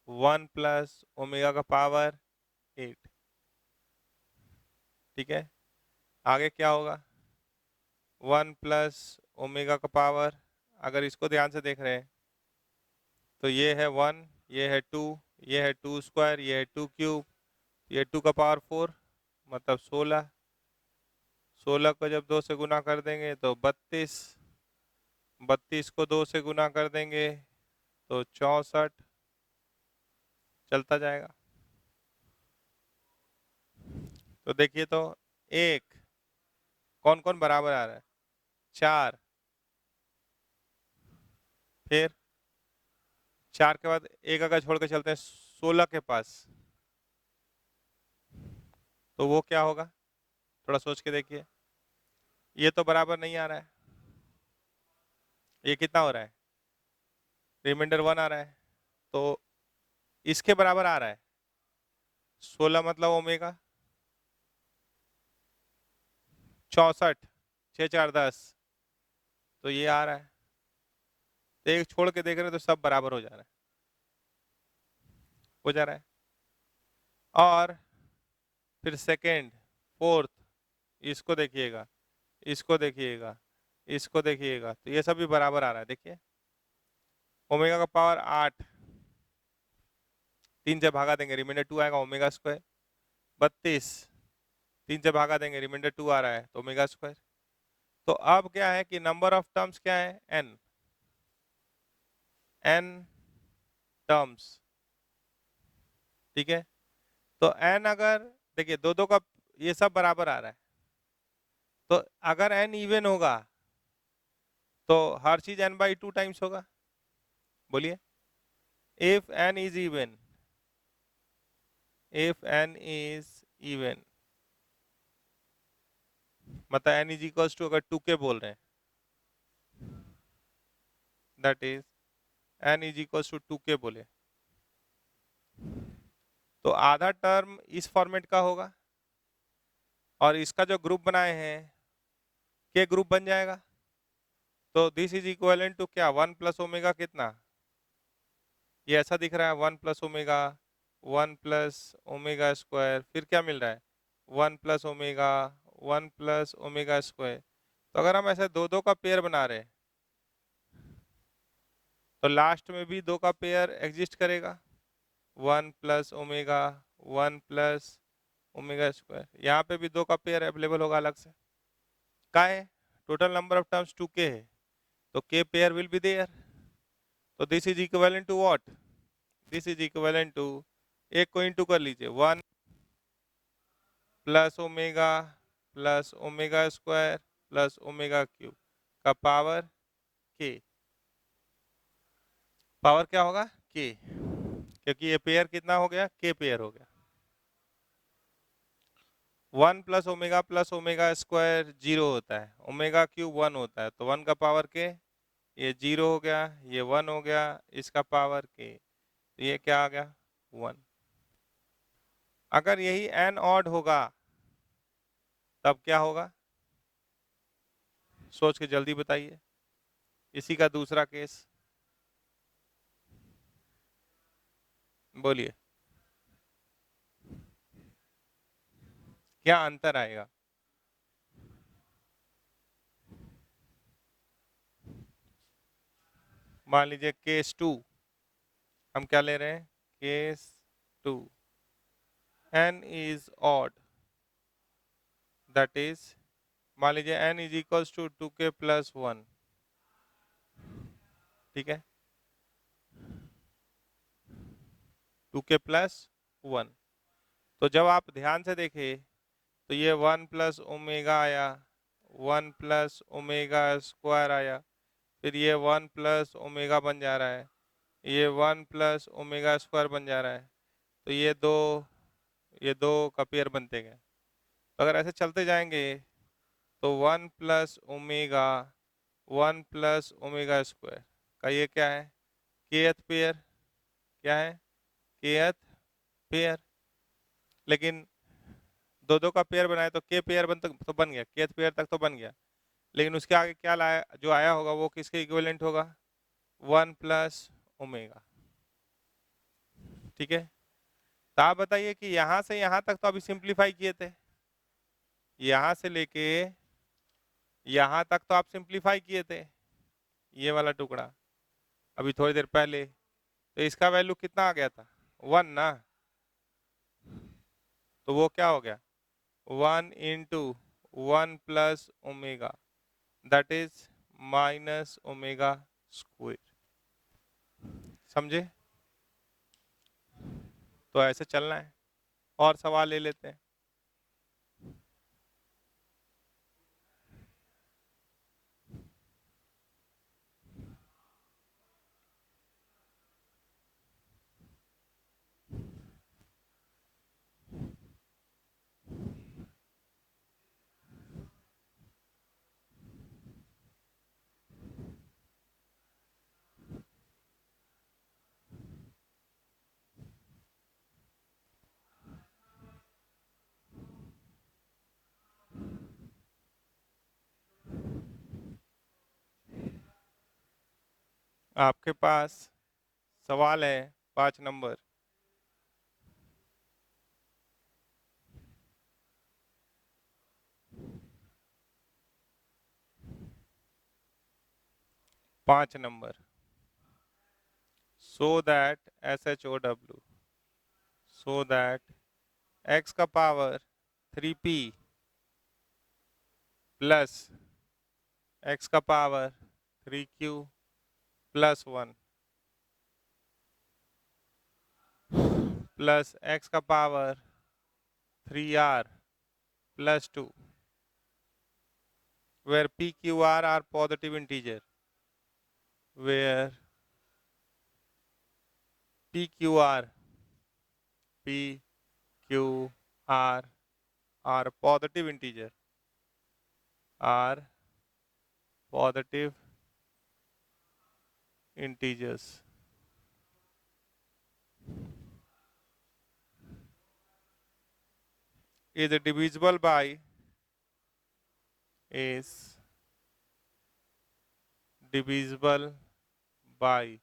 1 प्लस ओमेगा का पावर 8, ठीक है। आगे क्या होगा, 1 प्लस ओमेगा का पावर, अगर इसको ध्यान से देख रहे हैं तो ये है 1, ये है 2, ये है 2 स्क्वायर, ये है 2 क्यूब, ये 2 का पावर 4 मतलब 16, 16 को जब 2 से गुना कर देंगे तो 32, 32 को 2 से गुना कर देंगे तो 64, चलता जाएगा। तो देखिए तो एक कौन कौन बराबर आ रहा है, 4, फिर 4 के बाद एक अगर छोड़ के चलते हैं 16 के पास, तो वो क्या होगा, थोड़ा सोच के देखिए। ये तो बराबर नहीं आ रहा है, ये कितना हो रहा है, रिमाइंडर 1 आ रहा है, तो इसके बराबर आ रहा है 16 मतलब ओमेगा 64, 6 4 10, तो ये आ रहा है। तो एक छोड़ के देख रहे हैं तो सब बराबर हो जा रहा है, हो जा रहा है। और फिर सेकेंड, फोर्थ, इसको देखिएगा, इसको देखिएगा, इसको देखिएगा, तो ये सब भी बराबर आ रहा है। देखिए ओमेगा का पावर 8, 3 से भागा देंगे रिमाइंडर 2 आएगा ओमेगा स्क्वायर, 32, 3 से भागा देंगे रिमाइंडर 2 आ रहा है तो ओमेगा स्क्वायर। तो अब क्या है कि नंबर ऑफ टर्म्स क्या है, एन, एन टर्म्स, ठीक है। तो एन अगर देखिए दो दो का ये सब बराबर आ रहा है, तो अगर एन इवन होगा तो हर चीज एन बाई 2 टाइम्स होगा। बोलिए, if n is even, if n is even मतलब एन इज इक्वल्स टू, अगर 2 के बोल रहे हैं, that is n is equals to 2 के बोले, तो आधा टर्म इस फॉर्मेट का होगा और इसका जो ग्रुप बनाए हैं के ग्रुप बन जाएगा। तो दिस इज इक्वलेंट टू क्या, 1 प्लस ओमेगा कितना, ये ऐसा दिख रहा है 1 plus omega, 1 plus omega square, फिर क्या मिल रहा है 1 plus omega, 1 plus omega square. तो अगर हम ऐसे दो दो का पेयर बना रहे हैं तो लास्ट में भी 2 का पेयर एग्जिस्ट करेगा, 1 plus omega, 1 plus omega square, यहाँ पे भी 2 का पेयर अवेलेबल होगा अलग से। का है total number of terms 2k है, तो k pair will be there. तो this is equivalent to what, this is equivalent to, एक को इंटू कर लीजिए, 1 plus omega square plus omega cube का पावर k, पावर क्या होगा k, क्योंकि ये पेयर कितना हो गया, k पेयर हो गया। 1 प्लस ओमेगा स्क्वायर 0 होता है, ओमेगा क्यूब 1 होता है, तो 1 का पावर k, ये 0 हो गया, ये 1 हो गया, इसका पावर k, तो ये क्या आ गया 1। अगर यही n ऑड होगा तब क्या होगा, सोच के जल्दी बताइए। इसी का दूसरा केस बोलिए, क्या अंतर आएगा। मान लीजिए केस 2, हम क्या ले रहे हैं, case 2, n is odd, that is मान लीजिए n is equals to 2k plus 1, ठीक है, 2k plus 1। तो जब आप ध्यान से देखें तो ये 1 प्लस ओमेगा आया, 1 प्लस ओमेगा स्क्वायर आया, फिर ये 1 प्लस ओमेगा बन जा रहा है, ये 1 प्लस ओमेगा स्क्वायर बन जा रहा है। तो ये दो का पेयर बनते गए। तो अगर ऐसे चलते जाएंगे तो 1 plus omega 1 plus omega square का ये क्या है, केथ पेयर, क्या है, केथ पेयर। लेकिन दो दो का पेयर बनाए तो के पेयर तो बन गया, केथ पेयर तक तो बन गया, लेकिन उसके आगे क्या लाया, जो आया होगा वो किसके इक्विवेलेंट होगा, 1 प्लस ओमेगा, ठीक है। तो आप बताइए कि यहां से यहां तक तो अभी सिंप्लीफाई किए थे, यहां से लेके यहां तक तो आप सिंप्लीफाई किए थे, ये वाला टुकड़ा अभी थोड़ी देर पहले। तो इसका वैल्यू कितना आ गया था, 1 ना, तो वो क्या हो गया, 1 into 1 plus omega, that is minus omega square. समझे? तो ऐसे चलना है। और सवाल ले लेते हैं। आपके पास सवाल है 5 नंबर। पांच number, so that SHOW, so that x का पावर 3p प्लस x का power 3q plus 1 plus x का power 3r plus 2 where p q r are positive integer, where p q r are positive integer, are positive integers, is divisible by, is divisible by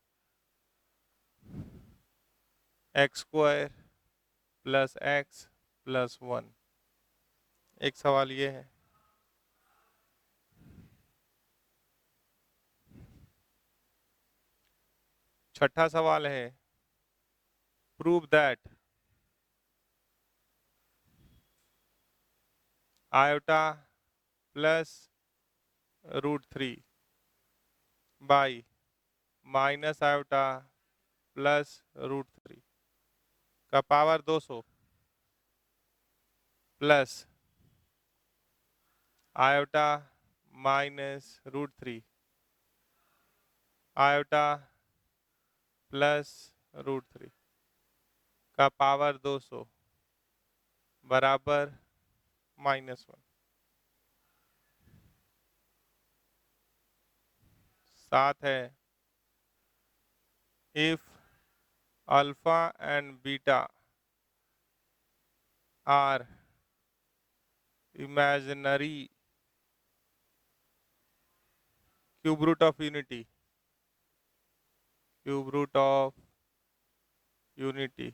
x square plus x plus 1। एक सवाल ये है। छठा सवाल है, prove that iota plus √3 by minus iota plus √3 का power 200 plus iota minus √3 iota plus √3 का power 200 बराबर -1। 7 है, if alpha and beta are imaginary cube root of unity, cube root of unity,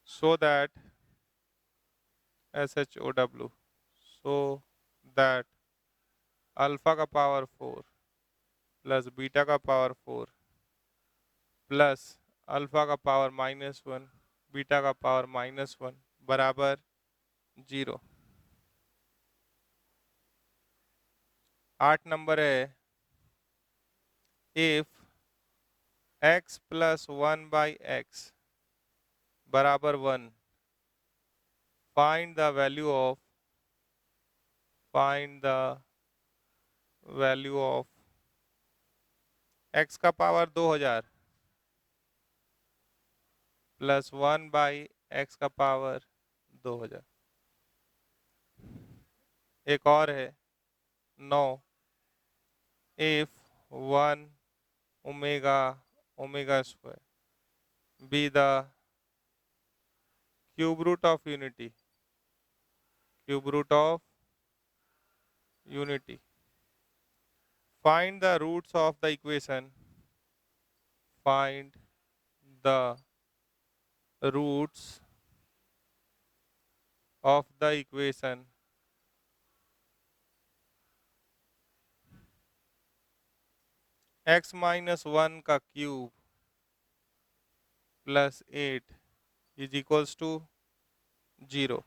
so that SHOW, so that alpha का power 4 plus beta का power 4 plus alpha का power -1, beta का power -1 बराबर 0। 8 number है, if x + 1/x बराबर 1, find the value of x का power 2000 plus 1/x का power 2000। एक और है 9, if 1 omega square be the cube root of unity, find the roots of the equation, find the roots of the equation x - 1 का cube plus 8 is equals to 0।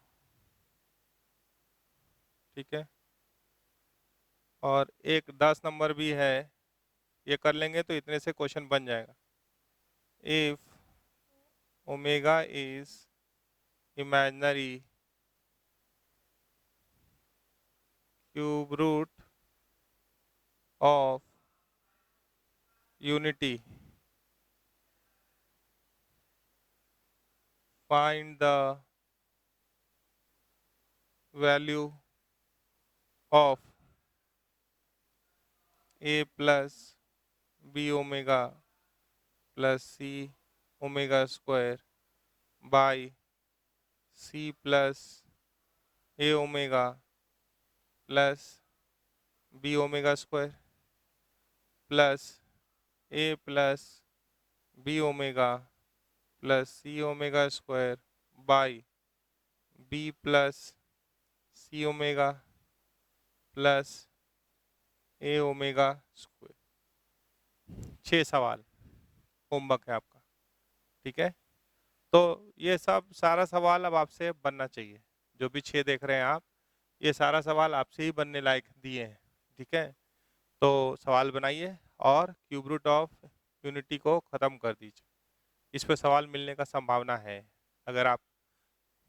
ठीक है, और एक 10 number भी है, ये कर लेंगे तो इतने से क्वेश्चन बन जाएगा। If omega is imaginary cube root of unity, find the value of a plus B omega plus C omega square by c plus a omega plus B omega square plus a plus B omega plus C omega square by b plus C omega plus a omega square. 6 सवाल homework है आपका। ठीक है, तो ये सब सारा सवाल अब आपसे बनना चाहिए। जो भी 6 देख रहे हैं आप, ये सारा सवाल आपसे ही बनने लायक दिए हैं। ठीक है, तो सवाल बनाइए और क्यूब रूट ऑफ यूनिटी को ख़त्म कर दीजिए। इस पे सवाल मिलने का संभावना है। अगर आप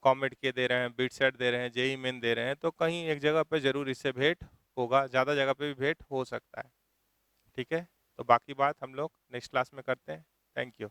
कॉमेट के दे रहे हैं, बिट सेट दे रहे हैं, जेई मेन दे रहे हैं, तो कहीं एक जगह पे ज़रूर इससे भेंट होगा, ज़्यादा जगह पे भी भेंट हो सकता है। ठीक है, तो बाकी बात हम लोग नेक्स्ट क्लास में करते हैं। Thank you.